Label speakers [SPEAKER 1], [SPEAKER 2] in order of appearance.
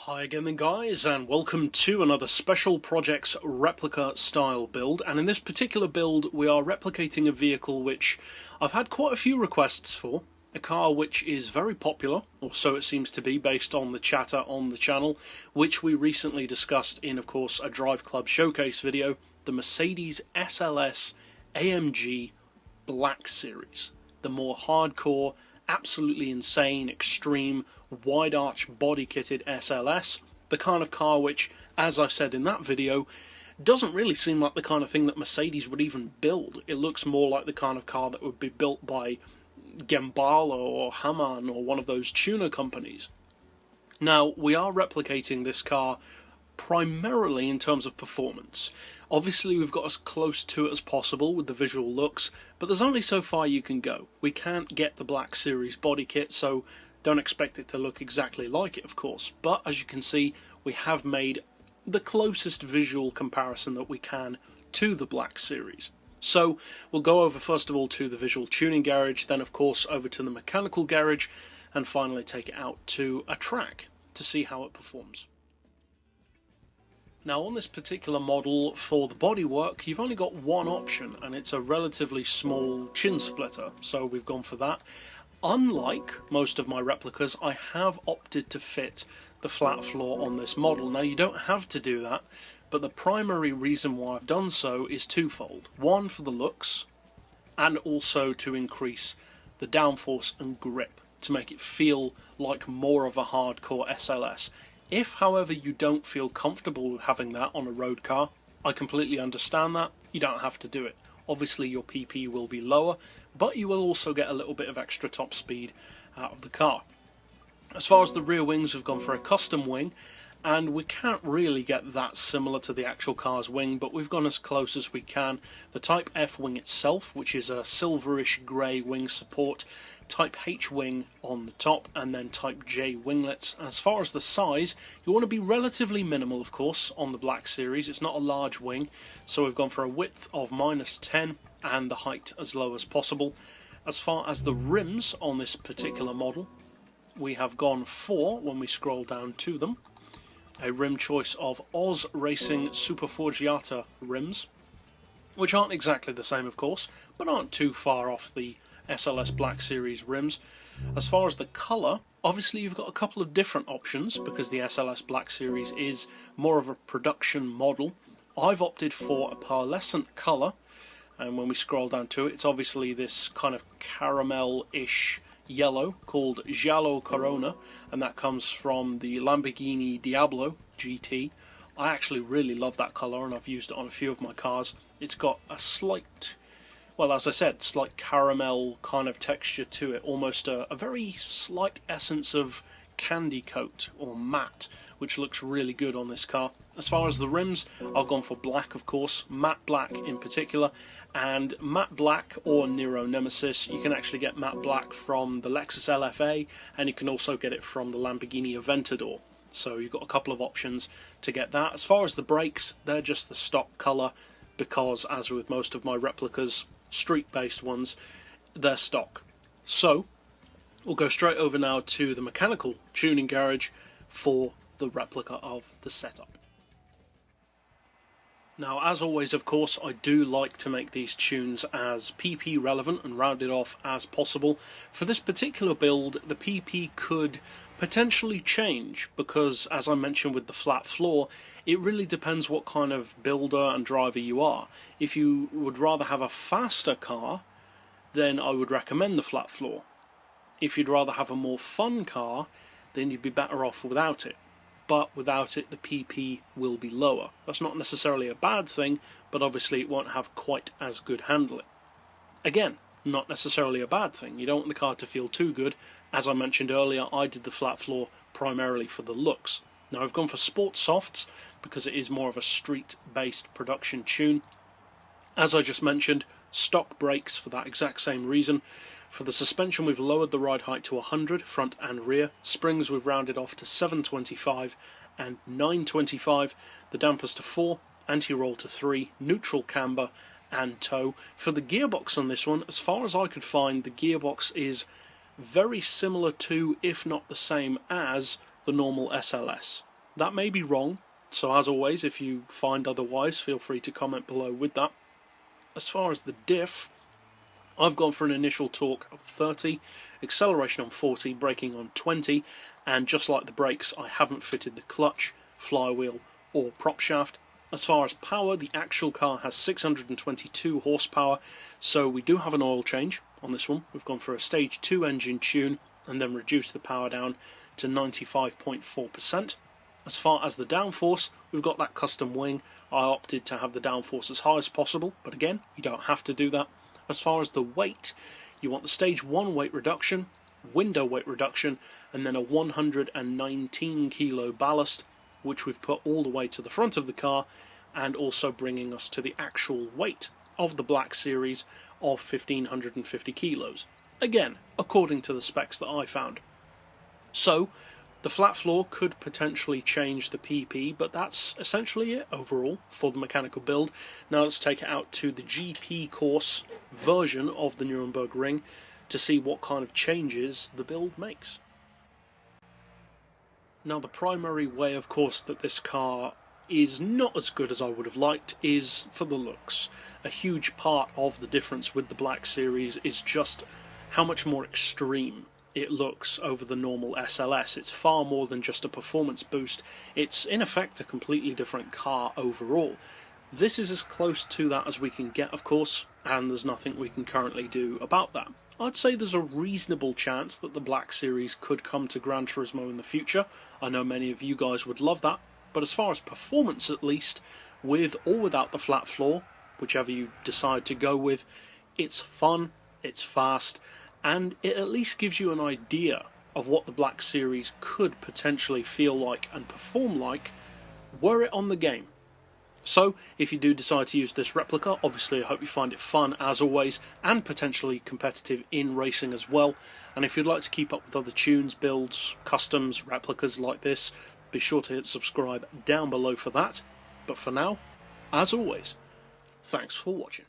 [SPEAKER 1] Hi again then guys, and welcome to another Special Projects replica style build. And in this particular build we are replicating a vehicle which I've had quite a few requests for. A car which is very popular, or so it seems to be based on the chatter on the channel, which we recently discussed in, of course, a Drive Club showcase video, the Mercedes SLS AMG Black Series. The more hardcore, absolutely insane, extreme, wide arch body kitted SLS, the kind of car which, as I said in that video, doesn't really seem like the kind of thing that Mercedes would even build. It looks more like the kind of car that would be built by Gembala or Hamann or one of those tuner companies. Now, we are replicating this car primarily in terms of performance. Obviously we've got as close to it as possible with the visual looks, but there's only so far you can go. We can't get the Black Series body kit, so don't expect it to look exactly like it, of course. But as you can see, we have made the closest visual comparison that we can to the Black Series. So we'll go over first of all to the visual tuning garage, then of course over to the mechanical garage, and finally take it out to a track to see how it performs. Now on this particular model, for the bodywork, you've only got one option, and it's a relatively small chin splitter, so we've gone for that. Unlike most of my replicas, I have opted to fit the flat floor on this model. Now you don't have to do that, but the primary reason why I've done so is twofold. One, for the looks, and also to increase the downforce and grip, to make it feel like more of a hardcore SLS. If, however, you don't feel comfortable with having that on a road car, I completely understand that. You don't have to do it. Obviously your PP will be lower, but you will also get a little bit of extra top speed out of the car. As far as the rear wings, we've gone for a custom wing, and we can't really get that similar to the actual car's wing, but we've gone as close as we can. The Type F wing itself, which is a silverish grey wing support, Type H wing on the top, and then Type J winglets. As far as the size, you want to be relatively minimal, of course, on the Black Series. It's not a large wing, so we've gone for a width of -10 and the height as low as possible. As far as the rims on this particular model, we have gone for, when we scroll down to them, a rim choice of Oz Racing Superforgiata rims, which aren't exactly the same, of course, but aren't too far off the SLS Black Series rims. As far as the colour, obviously you've got a couple of different options because the SLS Black Series is more of a production model. I've opted for a pearlescent colour, and when we scroll down to it, it's obviously this kind of caramel-ish yellow called Giallo Corona, and that comes from the Lamborghini Diablo GT. I actually really love that colour, and I've used it on a few of my cars. It's got a slight, well, as I said, slight caramel kind of texture to it, almost a very slight essence of candy coat or matte, which looks really good on this car. As far as the rims, I've gone for black, of course, matte black in particular, and matte black or Nero Nemesis. You can actually get matte black from the Lexus LFA, and you can also get it from the Lamborghini Aventador. So you've got a couple of options to get that. As far as the brakes, they're just the stock colour, because as with most of my replicas, street-based ones, they're stock. So we'll go straight over now to the mechanical tuning garage for the replica of the setup. Now, as always, of course, I do like to make these tunes as PP relevant and rounded off as possible. For this particular build, the PP could potentially change because, as I mentioned with the flat floor, it really depends what kind of builder and driver you are. If you would rather have a faster car, then I would recommend the flat floor. If you'd rather have a more fun car, then you'd be better off without it. But without it, the PP will be lower. That's not necessarily a bad thing, but obviously it won't have quite as good handling. Again, not necessarily a bad thing. You don't want the car to feel too good. As I mentioned earlier, I did the flat floor primarily for the looks. Now I've gone for sport softs because it is more of a street-based production tune. As I just mentioned, stock brakes for that exact same reason. For the suspension, we've lowered the ride height to 100, front and rear. Springs, we've rounded off to 725 and 925. The dampers to 4, anti-roll to 3, neutral camber and tow. For the gearbox on this one, as far as I could find, the gearbox is very similar to, if not the same as, the normal SLS. That may be wrong, so as always, if you find otherwise, feel free to comment below with that. As far as the diff, I've gone for an initial torque of 30, acceleration on 40, braking on 20, and just like the brakes, I haven't fitted the clutch, flywheel, or prop shaft. As far as power, the actual car has 622 horsepower, so we do have an oil change on this one. We've gone for a stage 2 engine tune and then reduced the power down to 95.4%. As far as the downforce, we've got that custom wing. I opted to have the downforce as high as possible, but again, you don't have to do that. As far as the weight, you want the stage 1 weight reduction, window weight reduction, and then a 119 kilo ballast, which we've put all the way to the front of the car, and also bringing us to the actual weight of the Black Series of 1550 kilos. Again, according to the specs that I found. So, the flat floor could potentially change the PP, but that's essentially it overall for the mechanical build. Now let's take it out to the GP course version of the Nuremberg Ring to see what kind of changes the build makes. Now the primary way, of course, that this car is not as good as I would have liked is for the looks. A huge part of the difference with the Black Series is just how much more extreme it looks over the normal SLS. It's far more than just a performance boost. It's in effect a completely different car overall. This is as close to that as we can get, of course, and there's nothing we can currently do about that. I'd say there's a reasonable chance that the Black Series could come to Gran Turismo in the future. I know many of you guys would love that, but as far as performance at least, with or without the flat floor, whichever you decide to go with, it's fun, it's fast, and it at least gives you an idea of what the Black Series could potentially feel like and perform like were it on the game. So, if you do decide to use this replica, obviously I hope you find it fun as always, and potentially competitive in racing as well. And if you'd like to keep up with other tunes, builds, customs, replicas like this, be sure to hit subscribe down below for that. But for now, as always, thanks for watching.